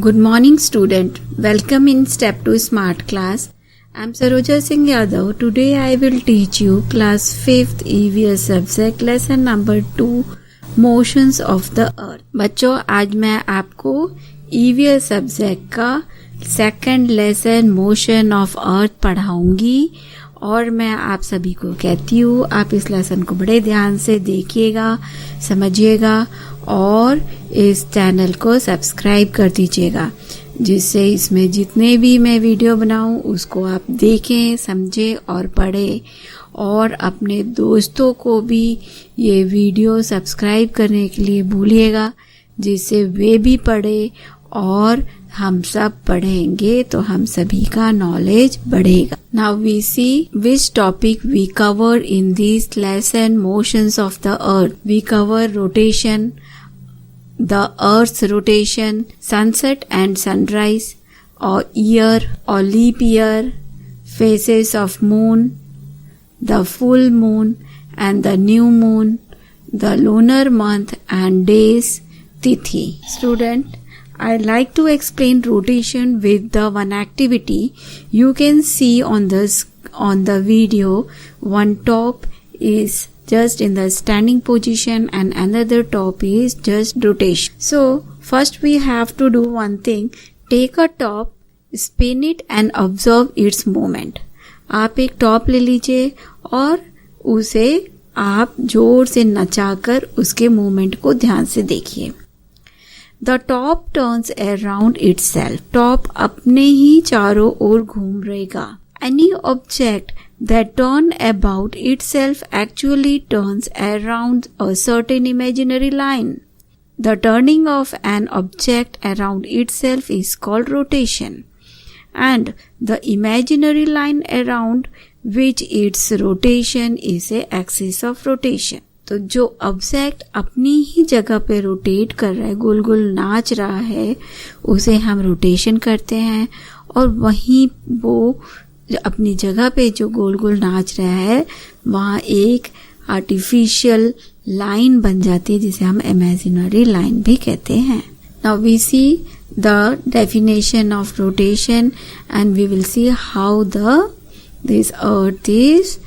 Good morning student. Welcome in Step 2 Smart Class. I am Saroja Singh Yadav. Today I will teach you class 5th EVS subject lesson number 2 Motions of the Earth. बच्चों आज मैं आपको EVS subject का second lesson motion of earth पढ़ाऊंगी और मैं आप सभी को कहती हूँ आप इस लेसन को बड़े ध्यान से देखिएगा, समझिएगा और इस चैनल को सब्सक्राइब कर दीजिएगा जिससे इसमें जितने भी मैं वीडियो बनाऊं उसको आप देखें, समझें और पढ़ें और अपने दोस्तों को भी ये वीडियो सब्सक्राइब करने के लिए भूलिएगा जिससे वे भी पढ़ें और हम सब पढ़ेंगे तो हम सभी का नॉलेज बढ़ेगा. Now we see which topic we cover in this lesson motions of the earth. We cover rotation, the earth's rotation, sunset and sunrise, or year or leap year, phases of moon, the full moon and the new moon, the lunar month and days, tithi. Student, I like to explain rotation with the one activity. You can see on the video one top is just in the standing position and another top is just rotation. So first we have to do one thing. Take a top, spin it and observe its movement. आप एक top ले लीजिए और उसे आप जोर से नचाकर उसके मूवमेंट को ध्यान से देखिए. The top turns around itself. Top अपने ही चारों ओर घूम रहेगा. Any object that turns about itself actually turns around a certain imaginary line. The turning of an object around itself is called rotation. And the imaginary line around which its rotation is a axis of rotation. तो जो object अपनी ही जगह पे rotate कर रहा है, गोल गोल नाच रहा है, उसे हम रोटेशन करते हैं और वहीं वो अपनी जगह पे जो गोल गोल नाच रहा है वहाँ एक आर्टिफिशियल लाइन बन जाती है जिसे हम इमेजिनरी लाइन भी कहते हैं. Now we see the definition of rotation and we will see how this earth is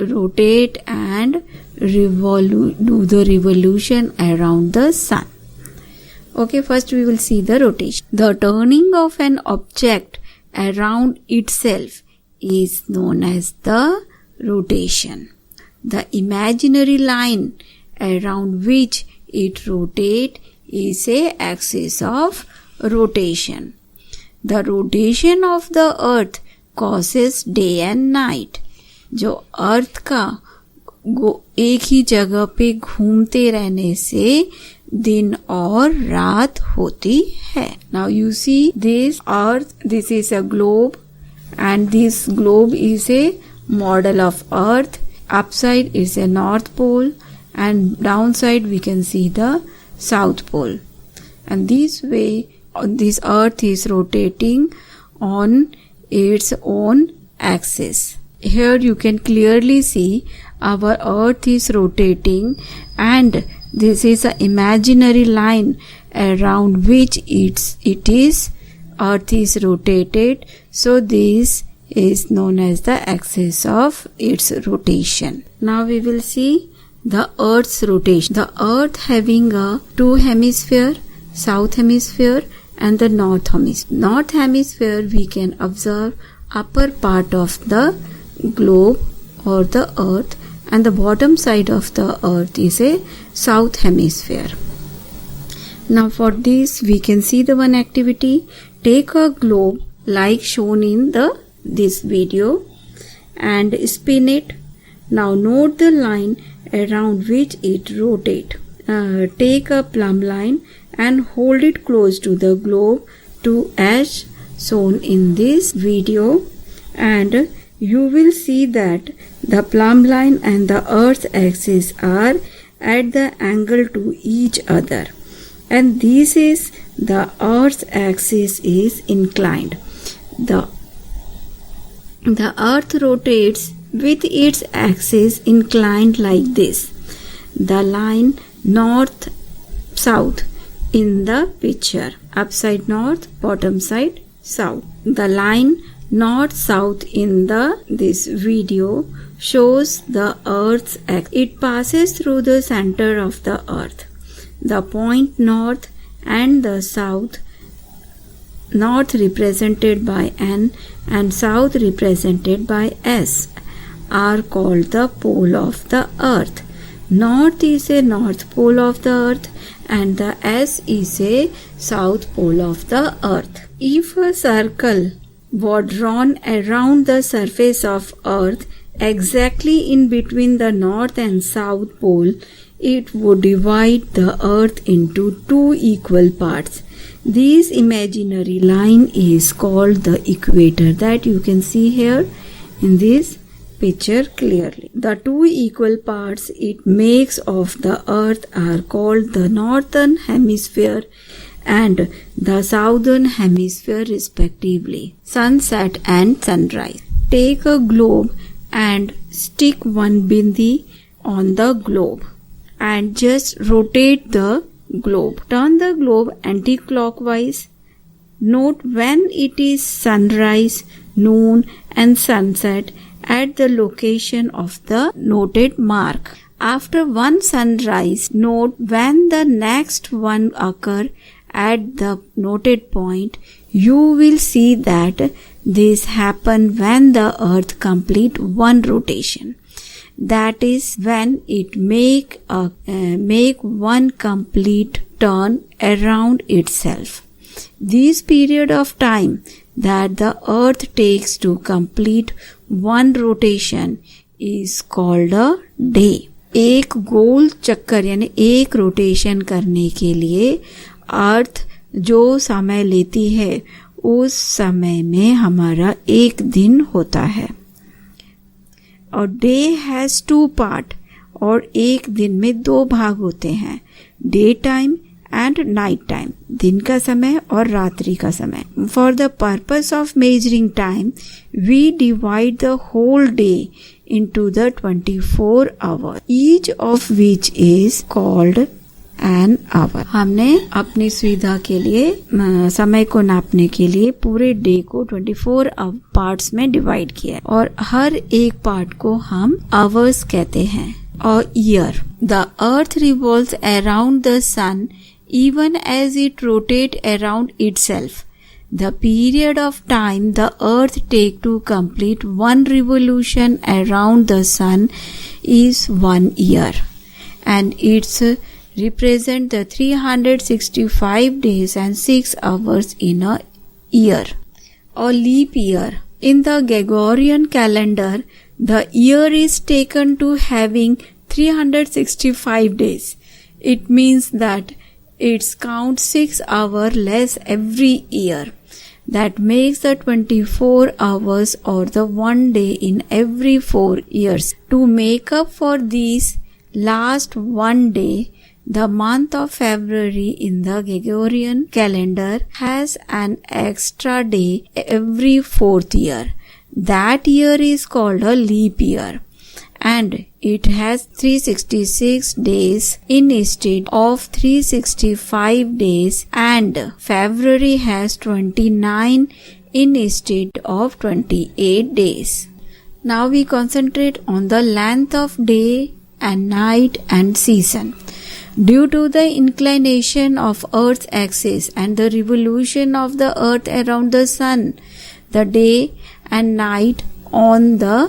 rotate and do the revolution around the sun. Okay, first we will see the rotation. The turning of an object around itself is known as the rotation. The imaginary line around which it rotates is a axis of rotation. The rotation of the earth causes day and night. जो अर्थ का एक ही जगह पे घूमते रहने से दिन और रात होती है. Now you see this earth, this is a globe and this globe is a model of earth. Upside is a north pole and downside we can see the south pole. And this way this earth is rotating on its own axis. Here you can clearly see our earth is rotating and this is an imaginary line around which earth is rotated. So this is known as the axis of its rotation. Now we will see the earth's rotation. The earth having a two hemisphere, south hemisphere and the north hemisphere. North hemisphere we can observe upper part of the globe or the earth and the bottom side of the earth is a south hemisphere. Now for this we can see the one activity. Take a globe like shown in this video and spin it. Now note the line around which it rotates. Take a plumb line and hold it close to the globe as shown in this video and you will see that the plumb line and the earth's axis are at the angle to each other and this is the earth's axis is inclined. The earth rotates with its axis inclined like this. The line north-south in the picture. Upside north, bottom side south. The line north-south in this video shows the Earth's axis. It passes through the center of the Earth. The point north and the south, north represented by N and south represented by S, are called the pole of the Earth. North is a north pole of the Earth and the S is a south pole of the Earth. If a circle were drawn around the surface of Earth exactly in between the north and south pole, it would divide the Earth into two equal parts. This imaginary line is called the equator, that you can see here in this picture clearly. The two equal parts it makes of the Earth are called the northern hemisphere and the southern hemisphere respectively. Sunset and sunrise. Take a globe and stick one bindi on the globe and just rotate the globe. Turn the globe anti-clockwise. Note when it is sunrise, noon and sunset at the location of the noted mark. After one sunrise, note when the next one occurs at the noted point. You will see that this happens when the Earth complete one rotation. That is when it make one complete turn around itself. This period of time that the Earth takes to complete one rotation is called a day. एक गोल चक्कर यानी एक rotation करने के लिए अर्थ जो समय लेती है उस समय में हमारा एक दिन होता है. और डे हैज टू पार्ट और एक दिन में दो भाग होते हैं, day time and night time, दिन का समय और रात्रि का समय. For the purpose of measuring time we divide the whole day into the 24 hours, each of which is called an hour. हमने अपनी सुविधा के लिए समय को नापने के लिए पूरे डे को 24 पार्ट्स में डिवाइड किया और हर एक पार्ट को हम आवर्स कहते हैं. और year. The earth revolves around the sun even as it rotates around itself. The period of time the earth takes to complete one revolution around the sun is 1 year, and it's represent the 365 days and 6 hours in a year. Or leap year. In the Gregorian calendar, the year is taken to having 365 days. It means that it's count 6 hours less every year. That makes the 24 hours or the 1 day in every 4 years. To make up for these last 1 day, the month of February in the Gregorian calendar has an extra day every 4th year. That year is called a leap year, and it has 366 days instead of 365 days, and February has 29 instead of 28 days. Now we concentrate on the length of day and night and season. Due to the inclination of Earth's axis and the revolution of the Earth around the Sun, the day and night on the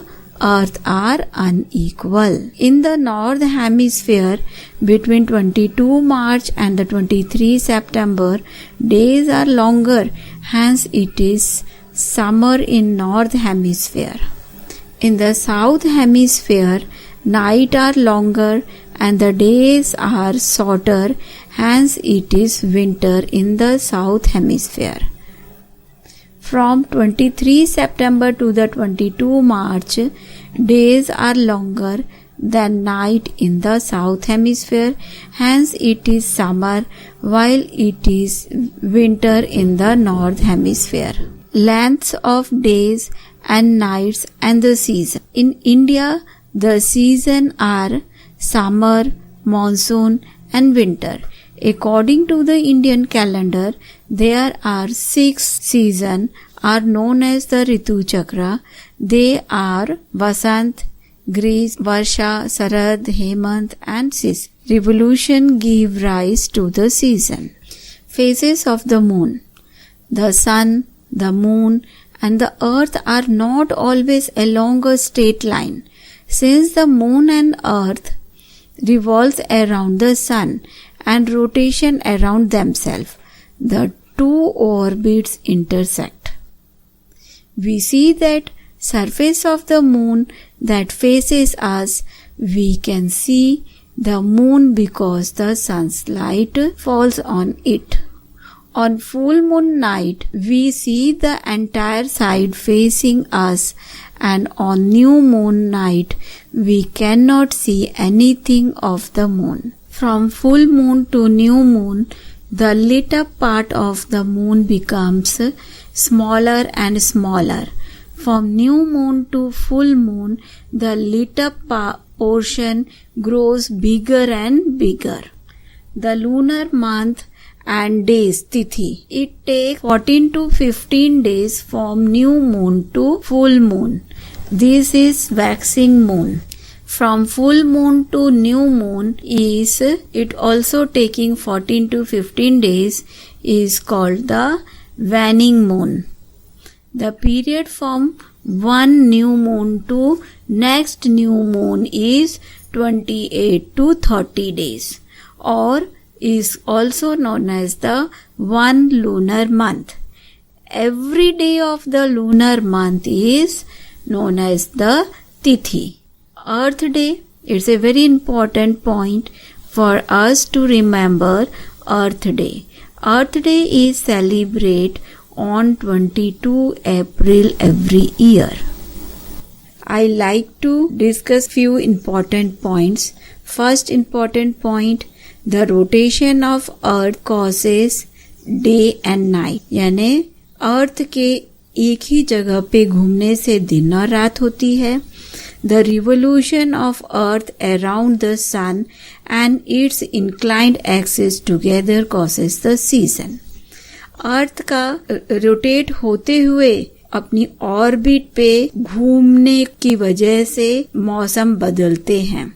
Earth are unequal. In the North Hemisphere, between 22 March and the 23 September, days are longer, hence it is summer in North Hemisphere. In the South Hemisphere, night are longer and the days are shorter, hence it is winter in the South Hemisphere. From 23 September to the 22 March, days are longer than night in the South Hemisphere, hence it is summer while it is winter in the North Hemisphere. Lengths of days and nights and the season. In India, the seasons are summer, monsoon and winter. According to the Indian calendar, there are 6 seasons are known as the Ritu Chakra. They are Vasant, Grees, Varsha, Sarad, Hemant and Sis. Revolution give rise to the season. Phases of the moon. The sun, the moon and the earth are not always along a straight line. Since the moon and earth revolves around the sun and rotation around themselves, the two orbits intersect. We see that surface of the moon that faces us. We can see the moon because the sun's light falls on it. On full moon night, we see the entire side facing us, and on new moon night, we cannot see anything of the moon. From full moon to new moon, the lit up part of the moon becomes smaller and smaller. From new moon to full moon, the lit up portion grows bigger and bigger. The lunar month and days, Tithi. It takes 14 to 15 days from new moon to full moon. This is waxing moon. From full moon to new moon is it also taking 14 to 15 days is called the waning moon. The period from one new moon to next new moon is 28 to 30 days, or is also known as the one lunar month. Every day of the lunar month is known as the Tithi. Earth Day, it's a very important point for us to remember Earth Day. Earth Day is celebrated on 22 April every year. I like to discuss few important points. First important point, the rotation of earth causes day and night. यानी अर्थ के एक ही जगह पे घूमने से दिन और रात होती है. The revolution of earth around the sun and its inclined axis together causes the season. अर्थ का रोटेट होते हुए अपनी ऑर्बिट पे घूमने की वजह से मौसम बदलते हैं.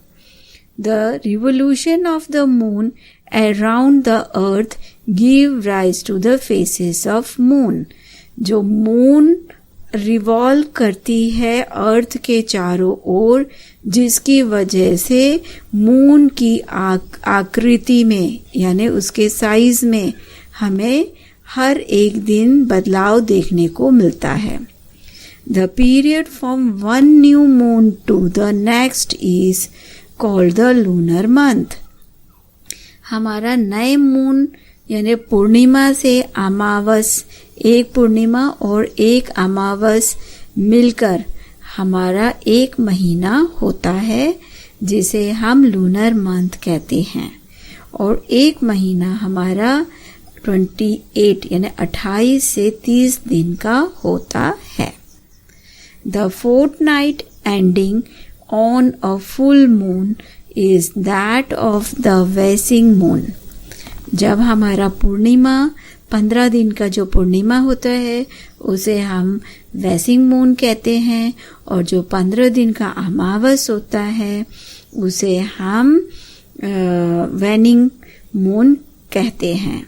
The revolution of the moon around the earth give rise to the phases of moon. जो मून रिवॉल्व करती है अर्थ के चारों ओर, जिसकी वजह से मून की आकृति में यानी उसके साइज में हमें हर एक दिन बदलाव देखने को मिलता है. The period from one new moon to the next is called the lunar month. हमारा नए मून यानी पूर्णिमा से अमावस, एक पूर्णिमा और एक अमावस मिलकर हमारा एक महीना होता है, जिसे हम लूनर मंथ कहते हैं. और एक महीना हमारा 28 यानी 28 से 30 दिन का होता है. The fortnight ending on a full moon is that of the waxing moon. जब हमारा पूर्णिमा 15 दिन का जो पूर्णिमा होता है उसे हम वैसिंग मून कहते हैं, और जो 15 दिन का अमावस होता है उसे हम वैनिंग मून कहते हैं.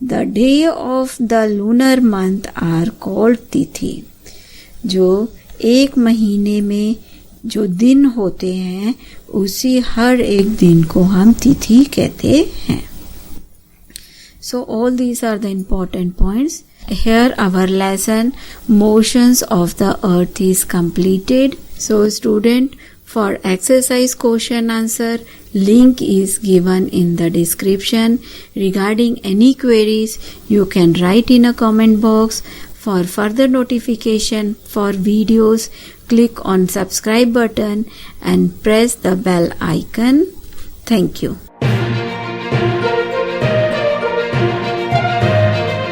The day of the lunar month are called तिथि. जो एक महीने में जो दिन होते हैं उसी हर एक दिन को हम तिथि कहते हैं. So all these are the important points. Here our lesson motions of the earth is completed. So student, for exercise question answer, link is given in the description. Regarding any queries, you can write in a comment box. For further notification for videos, click on subscribe button and press the bell icon. Thank you.